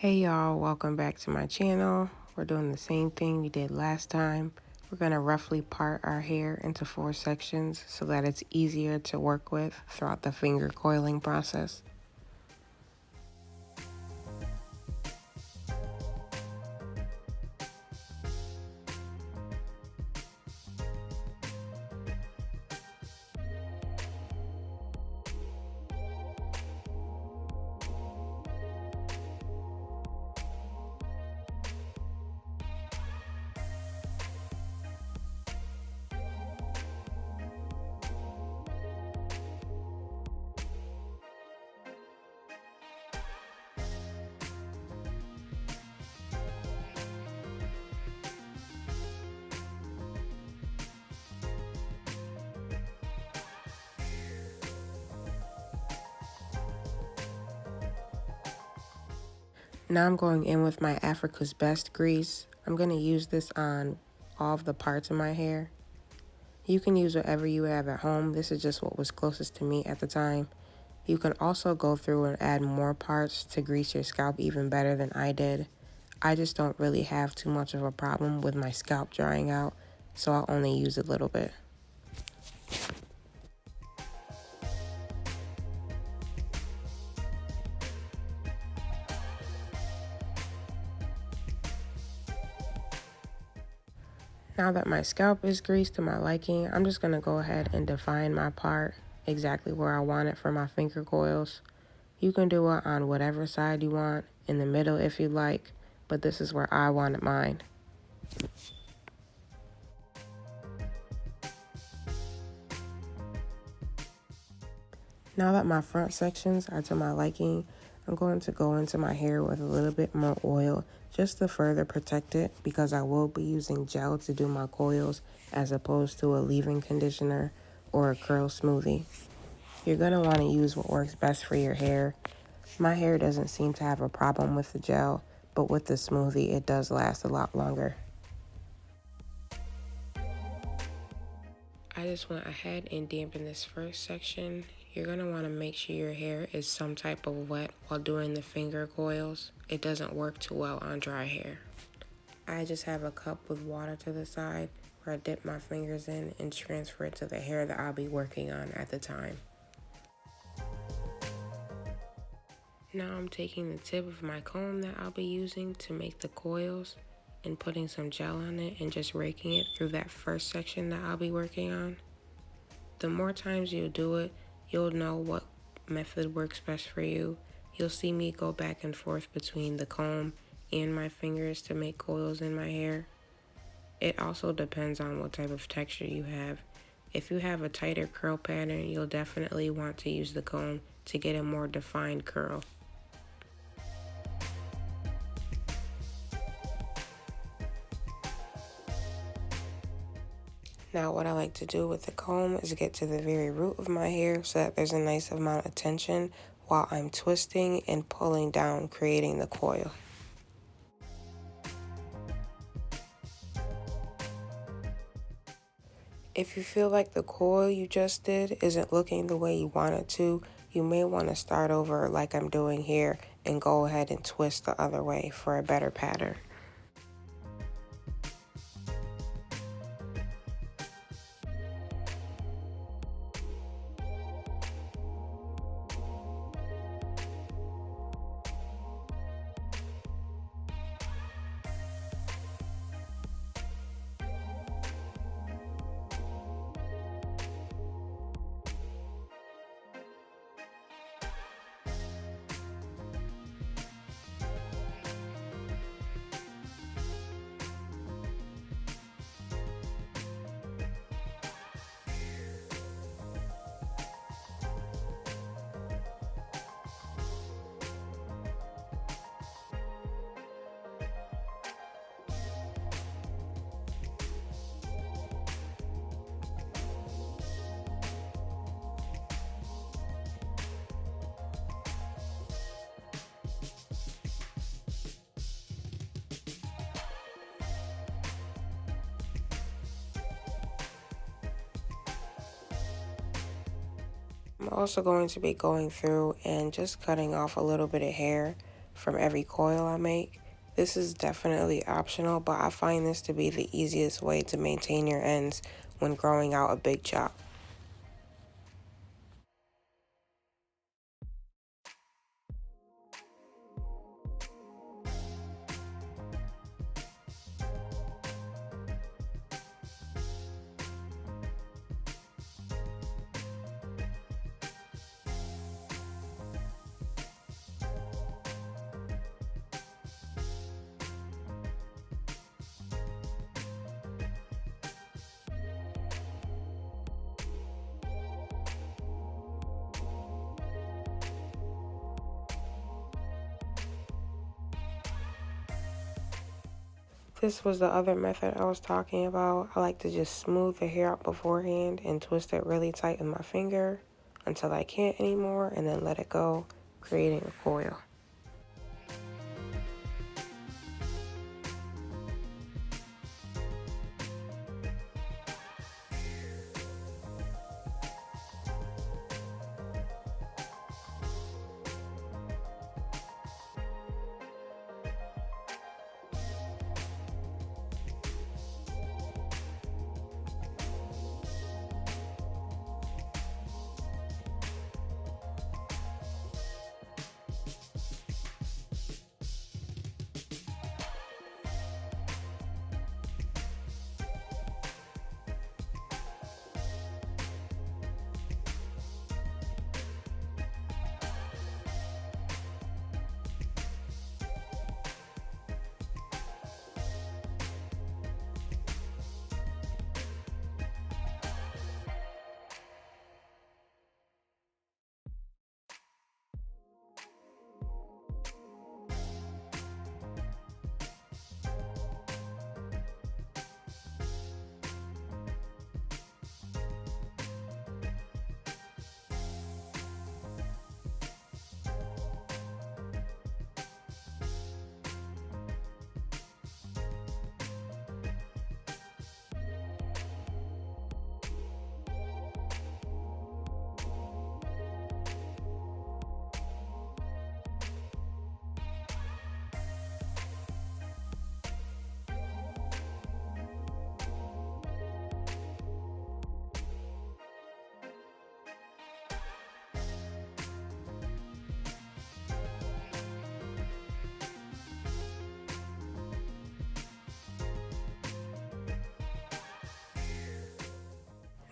Hey y'all, welcome back to my channel. We're doing the same thing we did last time. We're going to roughly part our hair into 4 sections so that it's easier to work with throughout the finger coiling process. Now I'm going in with my Africa's Best grease. I'm going to use this on all of the parts of my hair. You can use whatever you have at home. This is just what was closest to me at the time. You can also go through and add more parts to grease your scalp even better than I did. I just don't really have too much of a problem with my scalp drying out, so I'll only use a little bit. Now that my scalp is greased to my liking, I'm just going to go ahead and define my part exactly where I want it for my finger coils. You can do it on whatever side you want, in the middle if you like, but this is where I wanted mine. Now that my front sections are to my liking, I'm going to go into my hair with a little bit more oil just to further protect it, because I will be using gel to do my coils as opposed to a leave-in conditioner or a curl smoothie. You're going to want to use what works best for your hair. My hair doesn't seem to have a problem with the gel, but with the smoothie it does last a lot longer. I just went ahead and dampened this first section. You're going to want to make sure your hair is some type of wet while doing the finger coils. It doesn't work too well on dry hair. I just have a cup with water to the side where I dip my fingers in and transfer it to the hair that I'll be working on at the time. Now I'm taking the tip of my comb that I'll be using to make the coils and putting some gel on it and just raking it through that first section that I'll be working on. The more times you do it, you'll know what method works best for you. You'll see me go back and forth between the comb and my fingers to make coils in my hair. It also depends on what type of texture you have. If you have a tighter curl pattern, you'll definitely want to use the comb to get a more defined curl. Now what I like to do with the comb is get to the very root of my hair so that there's a nice amount of tension while I'm twisting and pulling down, creating the coil. If you feel like the coil you just did isn't looking the way you want it to, you may want to start over like I'm doing here and go ahead and twist the other way for a better pattern. I'm also going to be going through and just cutting off a little bit of hair from every coil I make. This is definitely optional, but I find this to be the easiest way to maintain your ends when growing out a big chop. This was the other method I was talking about. I like to just smooth the hair out beforehand and twist it really tight with my finger until I can't anymore, and then let it go, creating a coil.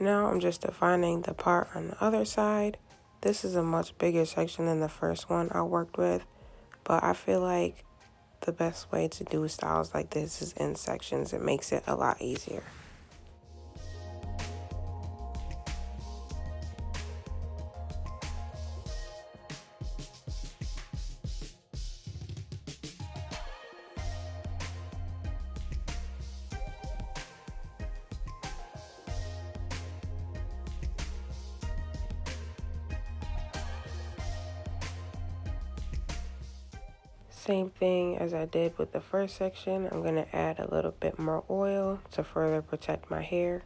Now I'm just defining the part on the other side. This is a much bigger section than the first one I worked with, but I feel like the best way to do styles like this is in sections. It makes it a lot easier. Same thing as I did with the first section, I'm going to add a little bit more oil to further protect my hair.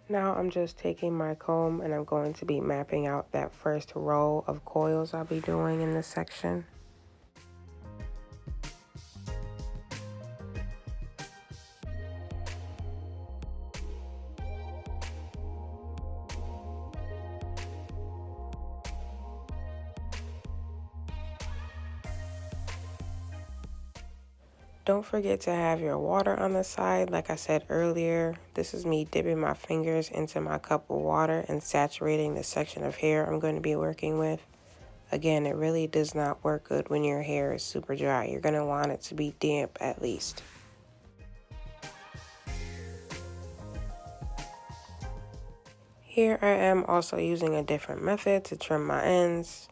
Now I'm just taking my comb and I'm going to be mapping out that first row of coils I'll be doing in this section. Don't forget to have your water on the side. Like I said earlier, this is me dipping my fingers into my cup of water and saturating the section of hair I'm going to be working with. Again, it really does not work good when your hair is super dry. You're going to want it to be damp at least. Here I am also using a different method to trim my ends.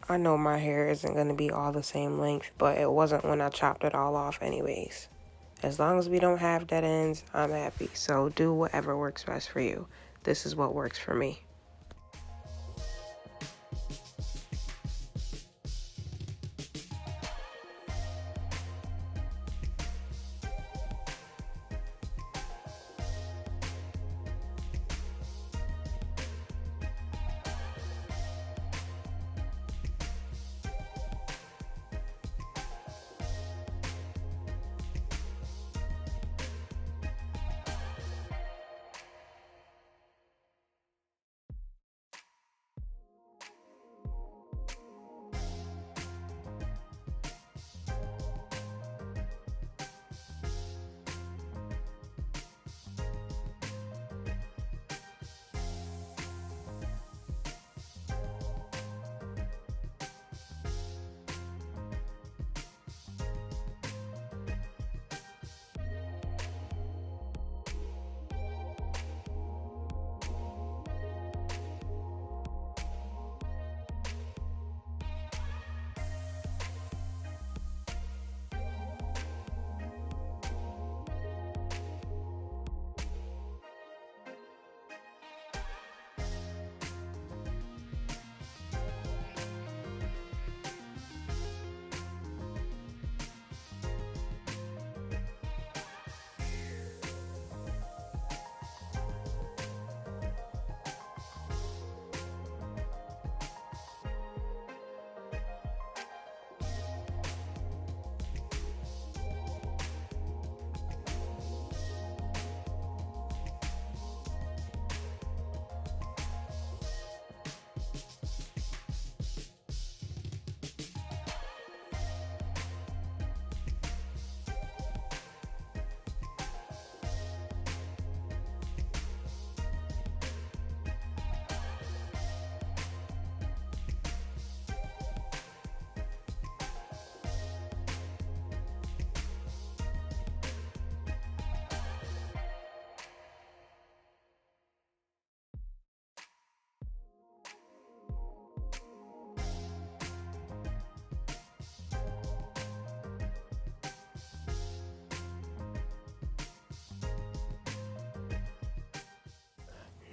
I know my hair isn't going to be all the same length, but it wasn't when I chopped it all off anyways. As long as we don't have dead ends, I'm happy. So do whatever works best for you. This is what works for me.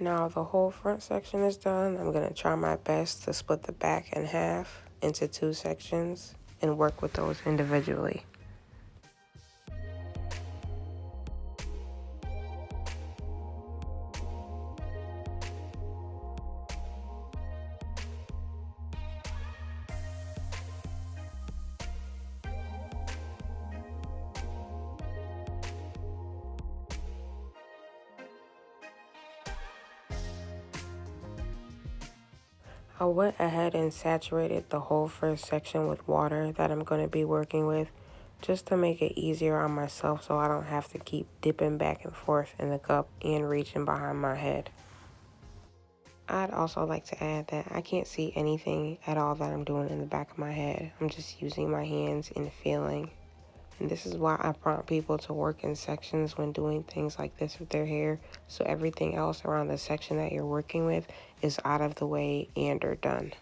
Now the whole front section is done. I'm going to try my best to split the back in half into 2 sections and work with those individually. I went ahead and saturated the whole first section with water that I'm going to be working with, just to make it easier on myself so I don't have to keep dipping back and forth in the cup and reaching behind my head. I'd also like to add that I can't see anything at all that I'm doing in the back of my head. I'm just using my hands and feeling. And this is why I prompt people to work in sections when doing things like this with their hair, so everything else around the section that you're working with is out of the way and are done.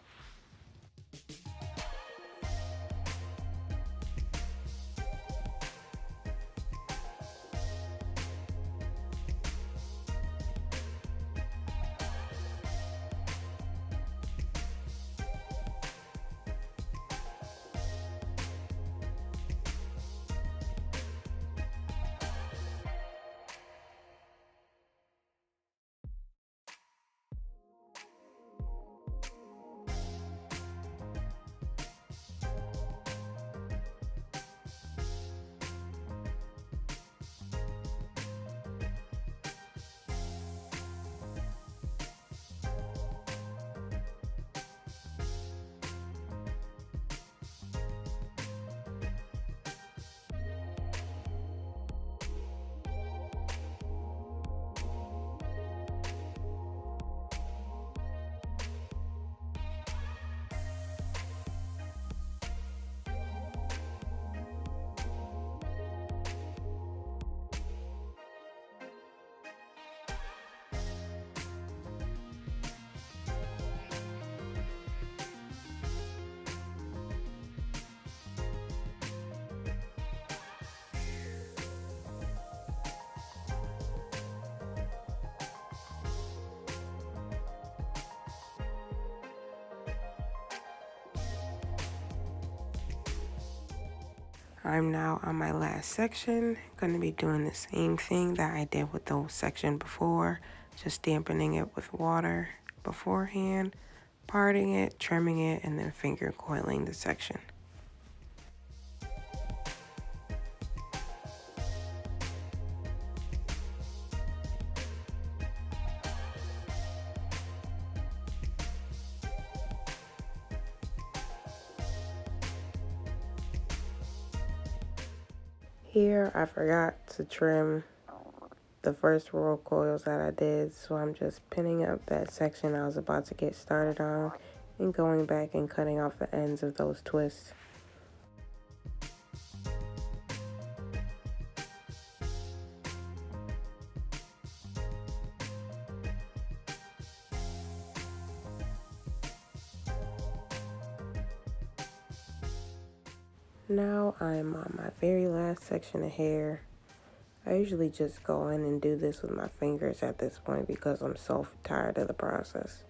I'm now on my last section. Going to be doing the same thing that I did with the section before, just dampening it with water beforehand, parting it, trimming it, and then finger coiling the section. Here, I forgot to trim the first row of coils that I did, so I'm just pinning up that section I was about to get started on and going back and cutting off the ends of those twists. Now I'm on my very last section of hair. I usually just go in and do this with my fingers at this point because I'm so tired of the process.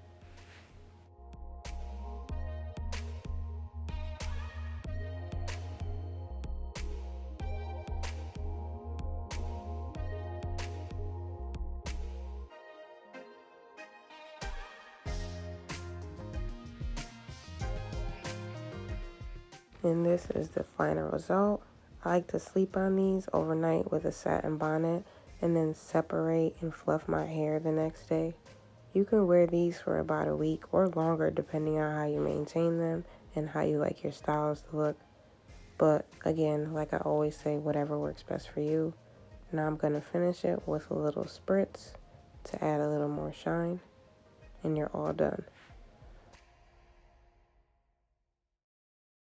And this is the final result. I like to sleep on these overnight with a satin bonnet and then separate and fluff my hair the next day. You can wear these for about a week or longer depending on how you maintain them and how you like your styles to look. But again, like I always say, whatever works best for you. Now I'm going to finish it with a little spritz to add a little more shine, and you're all done.